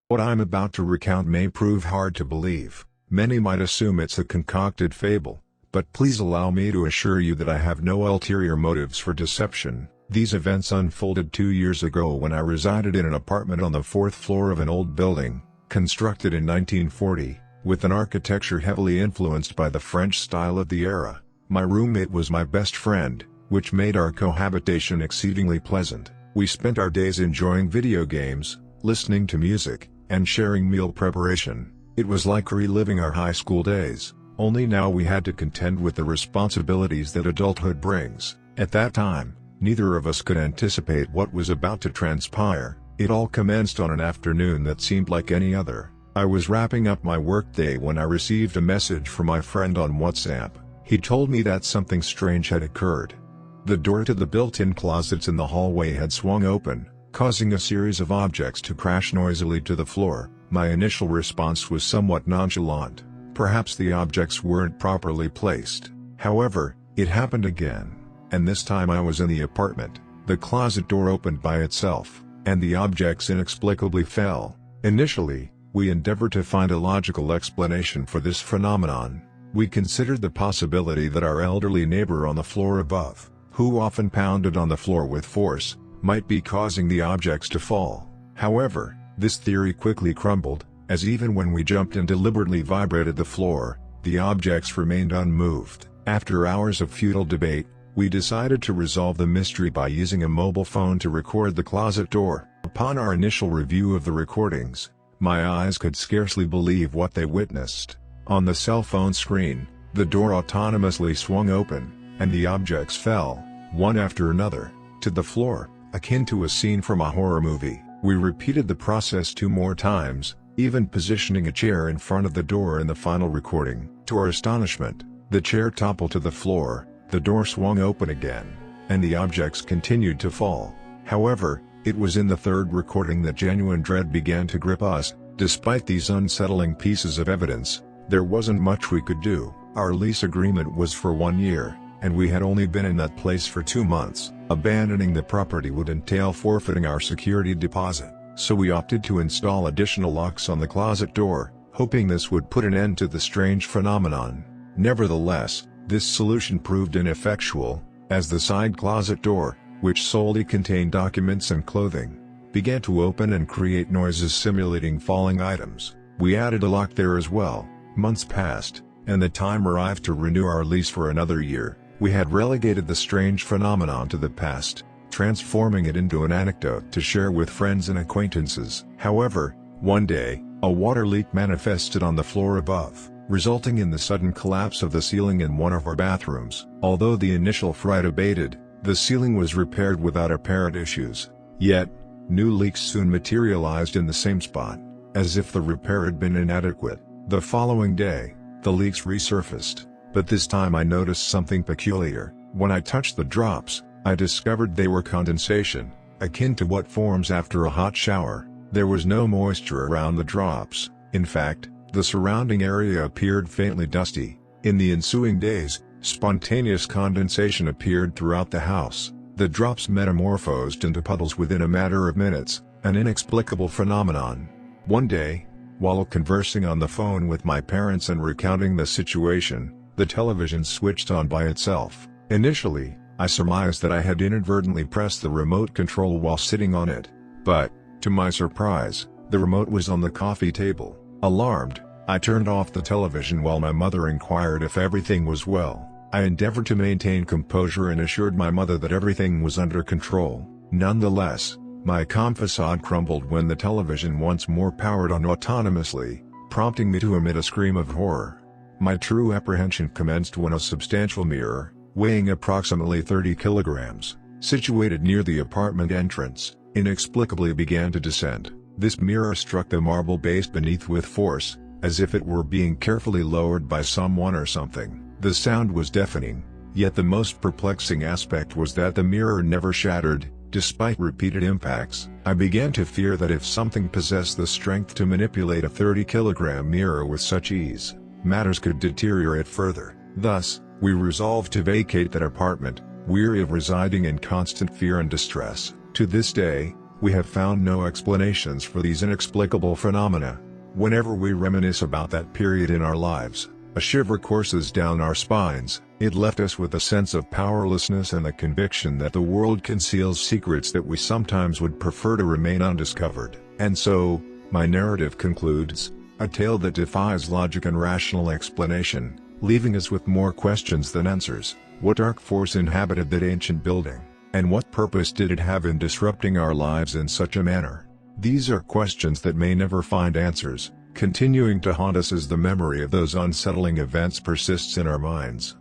What I'm about to recount may prove hard to believe. Many might assume it's a concocted fable, but please allow me to assure you that I have no ulterior motives for deception. These events unfolded 2 years ago when I resided in an apartment on the 4th floor of an old building, constructed in 1940, with an architecture heavily influenced by the French style of the era. My roommate was my best friend, which made our cohabitation exceedingly pleasant. We spent our days enjoying video games, listening to music, and sharing meal preparation. It was like reliving our high school days, only now we had to contend with the responsibilities that adulthood brings. At that time, neither of us could anticipate what was about to transpire. It all commenced on an afternoon that seemed like any other. I was wrapping up my workday when I received a message from my friend on WhatsApp. He told me that something strange had occurred. The door to the built-in closets in the hallway had swung open, causing a series of objects to crash noisily to the floor. My initial response was somewhat nonchalant. Perhaps the objects weren't properly placed. However, it happened again. And this time I was in the apartment. The closet door opened by itself, and the objects inexplicably fell. Initially, we endeavored to find a logical explanation for this phenomenon. We considered the possibility that our elderly neighbor on the floor above, who often pounded on the floor with force, might be causing the objects to fall. However, this theory quickly crumbled, as even when we jumped and deliberately vibrated the floor, the objects remained unmoved. After hours of futile debate, we decided to resolve the mystery by using a mobile phone to record the closet door. Upon our initial review of the recordings, my eyes could scarcely believe what they witnessed. On the cell phone screen, the door autonomously swung open, and the objects fell, one after another, to the floor, akin to a scene from a horror movie. We repeated the process 2 more times, even positioning a chair in front of the door in the final recording. To our astonishment, the chair toppled to the floor, the door swung open again, and the objects continued to fall. However, it was in the 3rd recording that genuine dread began to grip us. Despite these unsettling pieces of evidence, there wasn't much we could do. Our lease agreement was for 1 year, and we had only been in that place for 2 months. Abandoning the property would entail forfeiting our security deposit, so we opted to install additional locks on the closet door, hoping this would put an end to the strange phenomenon. Nevertheless, this solution proved ineffectual, as the side closet door, which solely contained documents and clothing, began to open and create noises simulating falling items. We added a lock there as well. Months passed, and the time arrived to renew our lease for another year. We had relegated the strange phenomenon to the past, transforming it into an anecdote to share with friends and acquaintances. However, one day, a water leak manifested on the floor above, resulting in the sudden collapse of the ceiling in one of our bathrooms. Although the initial fright abated, the ceiling was repaired without apparent issues. Yet, new leaks soon materialized in the same spot, as if the repair had been inadequate. The following day, the leaks resurfaced, but this time I noticed something peculiar. When I touched the drops, I discovered they were condensation, akin to what forms after a hot shower. There was no moisture around the drops. In fact, the surrounding area appeared faintly dusty. In the ensuing days, spontaneous condensation appeared throughout the house. The drops metamorphosed into puddles within a matter of minutes, an inexplicable phenomenon. One day, while conversing on the phone with my parents and recounting the situation, the television switched on by itself. Initially, I surmised that I had inadvertently pressed the remote control while sitting on it, but, to my surprise, the remote was on the coffee table. Alarmed, I turned off the television while my mother inquired if everything was well. I endeavored to maintain composure and assured my mother that everything was under control. Nonetheless, my calm facade crumbled when the television once more powered on autonomously, prompting me to emit a scream of horror. My true apprehension commenced when a substantial mirror, weighing approximately 30 kilograms, situated near the apartment entrance, inexplicably began to descend. This mirror struck the marble base beneath with force, as if it were being carefully lowered by someone or something. The sound was deafening, yet the most perplexing aspect was that the mirror never shattered, despite repeated impacts. I began to fear that if something possessed the strength to manipulate a 30-kilogram mirror with such ease, matters could deteriorate further. Thus, we resolved to vacate that apartment, weary of residing in constant fear and distress. To this day, We have found no explanations for these inexplicable phenomena. Whenever we reminisce about that period in our lives, a shiver courses down our spines. It left us with a sense of powerlessness and the conviction that the world conceals secrets that we sometimes would prefer to remain undiscovered. And so, my narrative concludes, a tale that defies logic and rational explanation, leaving us with more questions than answers. What dark force inhabited that ancient building, and what purpose did it have in disrupting our lives in such a manner? These are questions that may never find answers, continuing to haunt us as the memory of those unsettling events persists in our minds.